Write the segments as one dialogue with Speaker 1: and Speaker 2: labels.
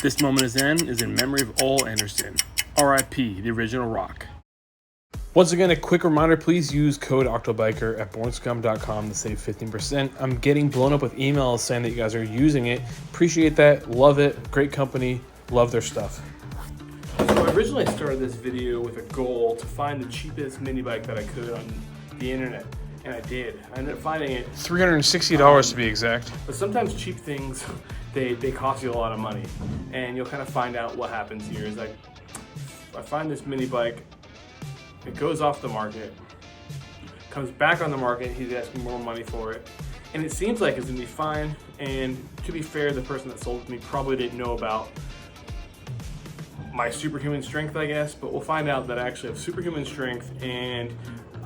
Speaker 1: This moment is in memory of Ole Anderson. R.I.P. the original rock. Once again, a quick reminder, please use code OctoBiker at bornscum.com to save 15%. I'm getting blown up with emails saying that you guys are using it. Appreciate that. Love it. Great company. Love their stuff. So I originally started this video with a goal to find the cheapest mini bike that I could on the internet. And I did. I ended up finding it. $360 to be exact. But sometimes cheap things, they cost you a lot of money. And you'll kind of find out what happens here. Is like, I find this mini bike. It goes off the market, comes back on the market, he's asking more money for it, and it seems like it's gonna be fine. And to be fair, the person that sold it to me probably didn't know about my superhuman strength, I guess, but we'll find out that I actually have superhuman strength and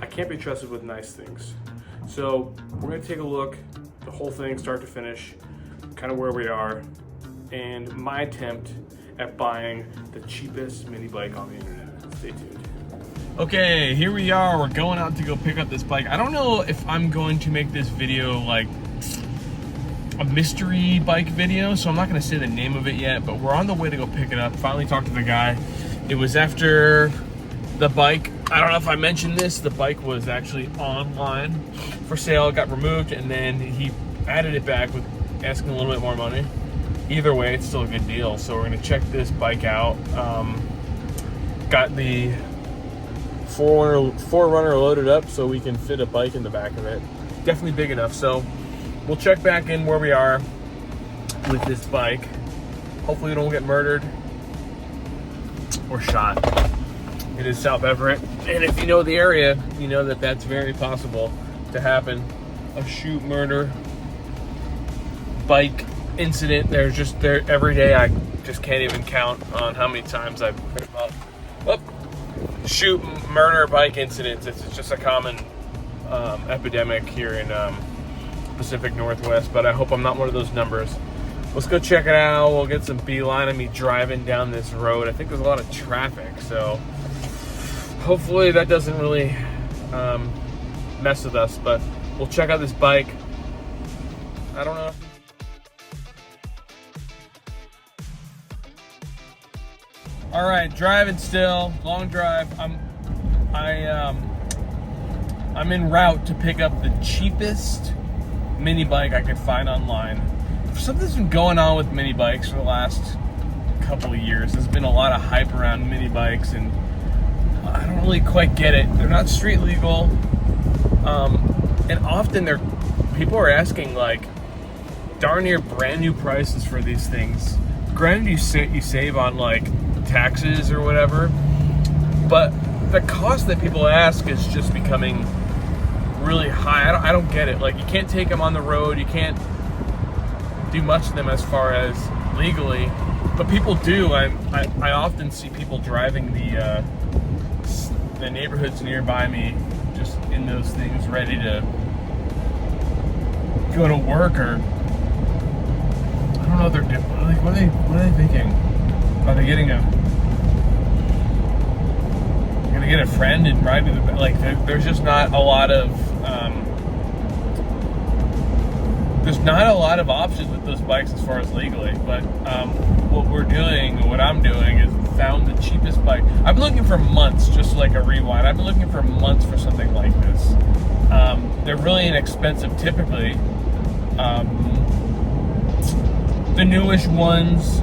Speaker 1: I can't be trusted with nice things. So we're gonna take a look, the whole thing, start to finish, kind of where we are, and my attempt at buying the cheapest mini bike on the internet. Stay tuned. Okay, here we are. We're going out to go pick up this bike. I don't know if I'm going to make this video like a mystery bike video, so I'm not gonna say the name of it yet, but we're on the way to go pick it up. Finally talked to the guy. It was after the bike, I don't know if I mentioned this, the bike was actually online for sale. It got removed and then he added it back with asking a little bit more money. Either way, it's still a good deal. So we're gonna check this bike out. Got the Forerunner loaded up so we can fit a bike in the back of it. Definitely big enough. So we'll check back in where we are with this bike. Hopefully we don't get murdered or shot. It is South Everett, and if you know the area, you know that that's very possible to happen. A shoot, murder, bike incident. There's just there every day. I just can't even count on how many times I've heard about shoot, murder, bike incidents. It's just a common epidemic here in Pacific Northwest, but I hope I'm not one of those numbers. Let's go check it out. We'll get some beeline of me driving down this road. I think there's a lot of traffic, so hopefully that doesn't really mess with us, but we'll check out this bike. I don't know. All right, driving still, long drive. I'm en route to pick up the cheapest mini bike I could find online. Something's been going on with mini bikes for the last couple of years. There's been a lot of hype around mini bikes, and I don't really quite get it. They're not street legal, and often people are asking like darn near brand new prices for these things. Granted, you save on like taxes or whatever, but the cost that people ask is just becoming really high. I don't get it. Like, you can't take them on the road, you can't do much to them as far as legally, but people do. I often see people driving the neighborhoods nearby me just in those things, ready to go to work, or I don't know what they're doing. Like, what are they thinking? Are they gonna get a friend and ride to the like? There's just not a lot of options with those bikes as far as legally. But what I'm doing is found the cheapest bike. I've been looking for months, just like a rewind. I've been looking for months for something like this. They're really inexpensive typically. The newish ones,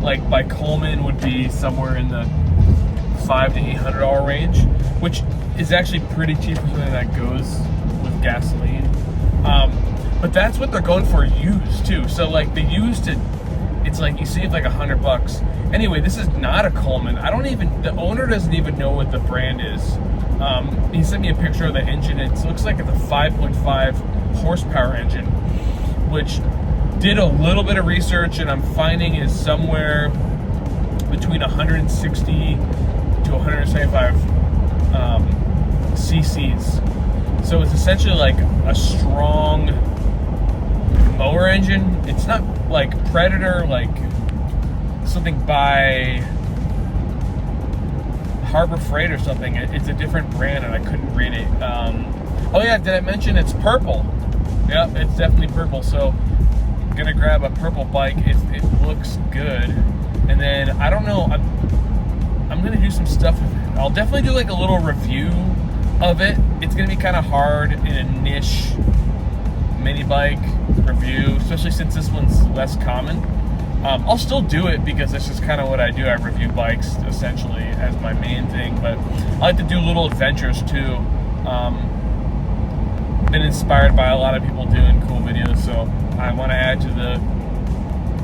Speaker 1: like by Coleman, would be somewhere in the $500 to $800 range, which is actually pretty cheap for something that goes with gasoline. But that's what they're going for used too. So like the used, it's like you save like $100. Anyway, this is not a Coleman. The owner doesn't even know what the brand is. He sent me a picture of the engine. It looks like it's a 5.5 horsepower engine, which did a little bit of research, and I'm finding is somewhere between 160 to 175 cc's. So it's essentially like a strong mower engine. It's not like Predator, like something by Harbor Freight or something. It's a different brand, and I couldn't read it. Oh yeah, did I mention it's purple? Yep, it's definitely purple. So I'm gonna grab a purple bike. It looks good. And then I don't know, I'm gonna do some stuff with it. I'll definitely do like a little review of it. It's gonna be kind of hard in a niche mini bike review, especially since this one's less common. I'll still do it because that's just kind of what I do. I review bikes essentially as my main thing, but I like to do little adventures too. Been inspired by a lot of people doing cool videos, so I want to add to the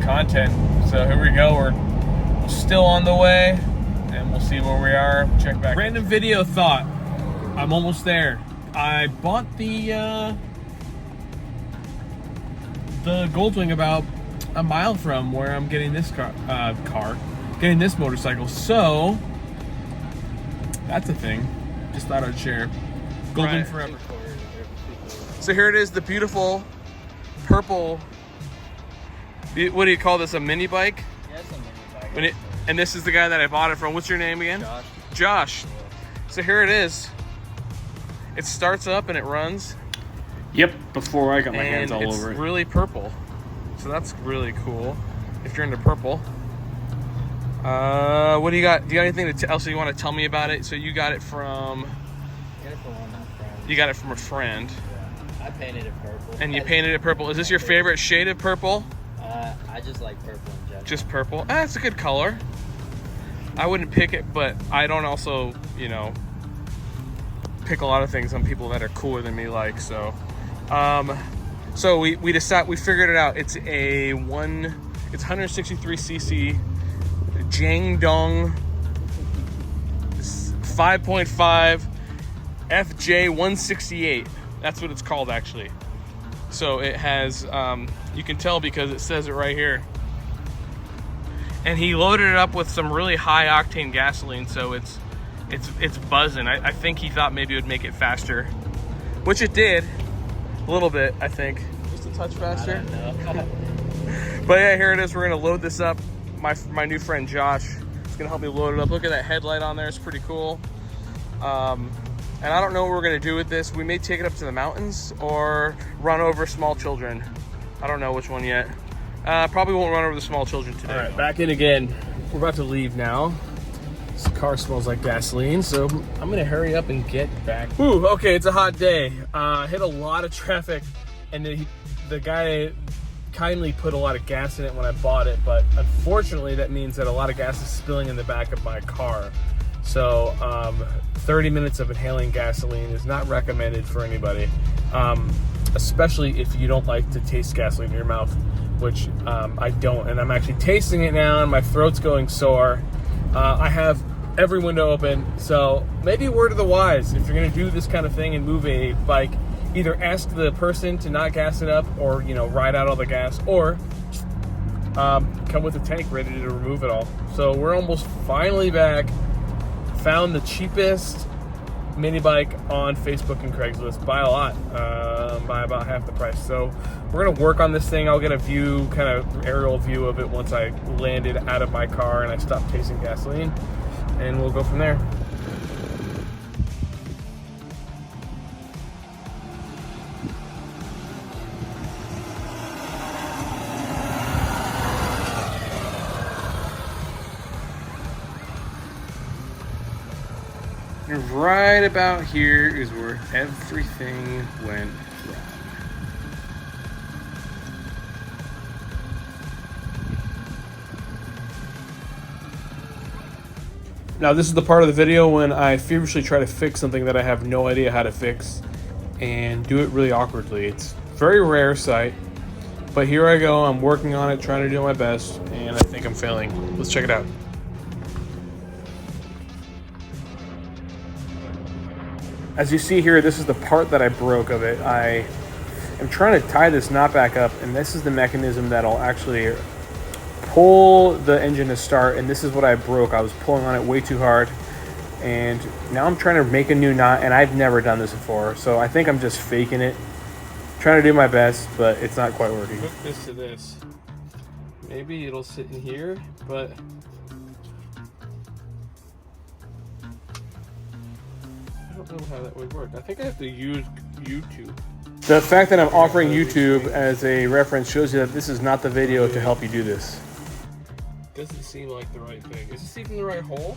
Speaker 1: content. So here we go. We're still on the way, and we'll see where we are. Check back. Random video thought. I'm almost there. I bought the Goldwing about a mile from where I'm getting this getting this motorcycle. So that's a thing. Just thought I'd share. Goldwing forever. So here it is, the beautiful purple. What do you call this? A mini bike?
Speaker 2: Yeah, it's a mini bike.
Speaker 1: And this is the guy that I bought it from. What's your name again?
Speaker 2: Josh.
Speaker 1: Josh. So here it is. It starts up and it runs. Yep. Before I got my hands all over it. It's really purple. So that's really cool. If you're into purple. What do you got? Do you got anything else you want to tell me about it? So you got it from.
Speaker 2: I got it from one of my friends.
Speaker 1: You got it from a friend.
Speaker 2: Yeah. I painted it purple.
Speaker 1: And you painted it purple. Is this your favorite shade of purple?
Speaker 2: I just like purple in general.
Speaker 1: Just purple? It's a good color. I wouldn't pick it, but I don't also, you know, pick a lot of things on people that are cooler than me like, so. So we figured it out. It's 163cc Jiangdong 5.5 FJ 168. That's what it's called actually. So it has, you can tell because it says it right here. And he loaded it up with some really high octane gasoline, so it's buzzing. I think he thought maybe it would make it faster, which it did, a little bit, I think. Just a touch faster.
Speaker 2: I don't know.
Speaker 1: But yeah, here it is. We're gonna load this up. My new friend Josh is gonna help me load it up. Look at that headlight on there; it's pretty cool. And I don't know what we're gonna do with this. We may take it up to the mountains or run over small children. I don't know which one yet. Probably won't run over the small children today. All right, back in again. We're about to leave now. This car smells like gasoline, so I'm gonna hurry up and get back. Ooh, okay, it's a hot day. Hit a lot of traffic, and the guy kindly put a lot of gas in it when I bought it, but unfortunately that means that a lot of gas is spilling in the back of my car. So 30 minutes of inhaling gasoline is not recommended for anybody, especially if you don't like to taste gasoline in your mouth, which I don't, and I'm actually tasting it now and my throat's going sore. I have every window open, so maybe a word of the wise: if you're gonna do this kind of thing and move a bike, either ask the person to not gas it up, or ride out all the gas, or come with a tank ready to remove it all. So we're almost finally back. Found the cheapest mini bike on Facebook and Craigslist by a lot, by about half the price. So we're gonna work on this thing. I'll get a view, kind of aerial view of it once I landed out of my car and I stopped tasting gasoline, and we'll go from there. And right about here is where everything went wrong. Now this is the part of the video when I feverishly try to fix something that I have no idea how to fix and do it really awkwardly. It's a very rare sight, but here I go. I'm working on it, trying to do my best, and I think I'm failing. Let's check it out. As you see here, this is the part that I broke of it. I am trying to tie this knot back up, and this is the mechanism that'll actually pull the engine to start, and this is what I broke. I was pulling on it way too hard, and now I'm trying to make a new knot, and I've never done this before, so I think I'm just faking it. Trying to do my best, but it's not quite working. Hook this to this. Maybe it'll sit in here, but I don't know how that would work. I think I have to use YouTube. The fact that I'm offering YouTube as a reference shows you that this is not the video to help you do this. Doesn't seem like the right thing. Is this even the right hole?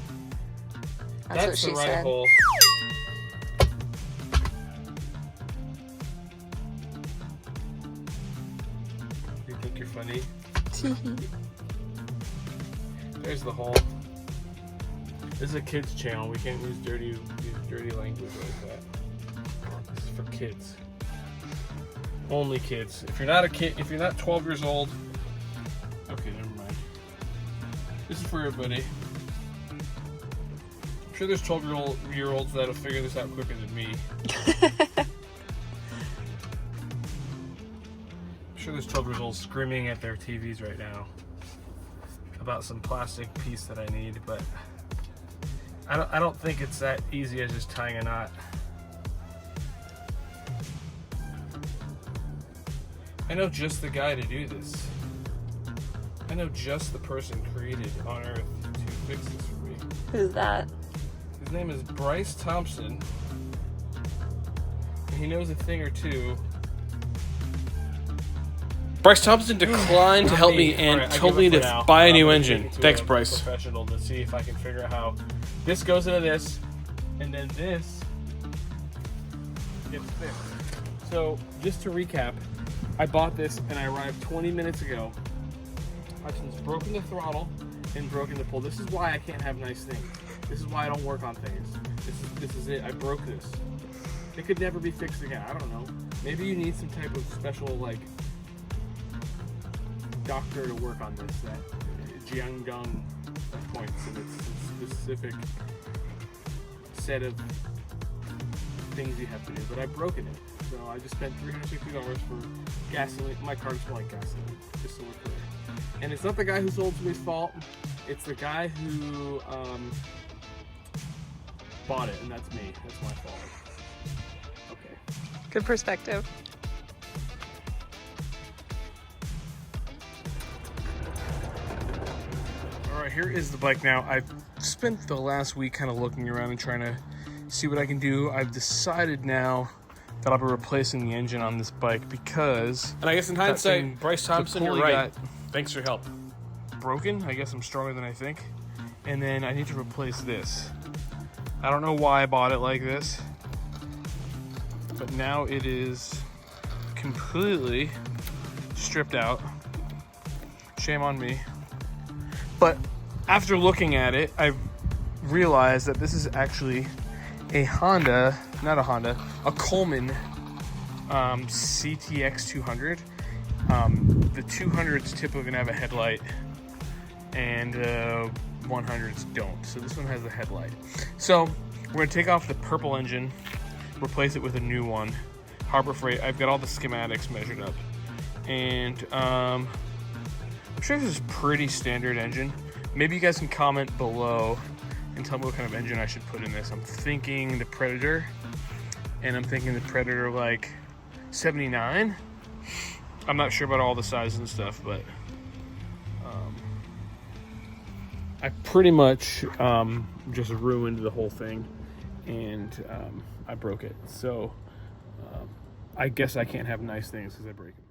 Speaker 3: That's what she
Speaker 1: the right
Speaker 3: said.
Speaker 1: hole. You think you're funny? There's the hole. This is a kids channel. We can't use dirty language like that. This is for kids. Only kids. If you're not a kid, if you're not 12 years old, okay, never mind. This is for everybody. I'm sure there's 12-year-olds that'll figure this out quicker than me. I'm sure there's 12-year-olds screaming at their TVs right now about some plastic piece that I need, but I don't think it's that easy as just tying a knot. I know just the guy to do this. I know just the person created on Earth to fix this for me.
Speaker 3: Who's that?
Speaker 1: His name is Bryce Thompson. And he knows a thing or two. Bryce Thompson declined to help me and told me to buy a new engine. Thanks, Bryce. Professional to see if I can figure out how this goes into this, and then this gets fixed. So, just to recap, I bought this and I arrived 20 minutes ago. Hudson's broken the throttle and broken the pull. This is why I can't have nice things. This is why I don't work on things. This is it. I broke this. It could never be fixed again. I don't know. Maybe you need some type of special, like, doctor to work on this. That Jiangdong points, and it's a specific set of things you have to do. But I've broken it. So I just spent $360 for gasoline. My car doesn't like gasoline, just so we're clear. And it's not the guy who sold to me's fault. It's the guy who bought it, and that's me. That's my fault. Okay.
Speaker 3: Good perspective.
Speaker 1: All right, here is the bike now. I've spent the last week kind of looking around and trying to see what I can do. I've decided now that I'll be replacing the engine on this bike because... And I guess in hindsight, Bryce Thompson, you're right. Thanks for your help. Broken. I guess I'm stronger than I think. And then I need to replace this. I don't know why I bought it like this, but now it is completely stripped out. Shame on me. But after looking at it, I realized that this is actually a Honda, not a Honda, a Coleman CTX 200. The 200s typically gonna have a headlight, and 100s don't. So this one has a headlight. So we're gonna take off the purple engine, replace it with a new one. Harbor Freight. I've got all the schematics measured up, and I'm sure this is a pretty standard engine. Maybe you guys can comment below and tell me what kind of engine I should put in this. I'm thinking the Predator, and I'm thinking the Predator like 79. I'm not sure about all the sizes and stuff, but I pretty much just ruined the whole thing, and I broke it. So I guess I can't have nice things because I break them.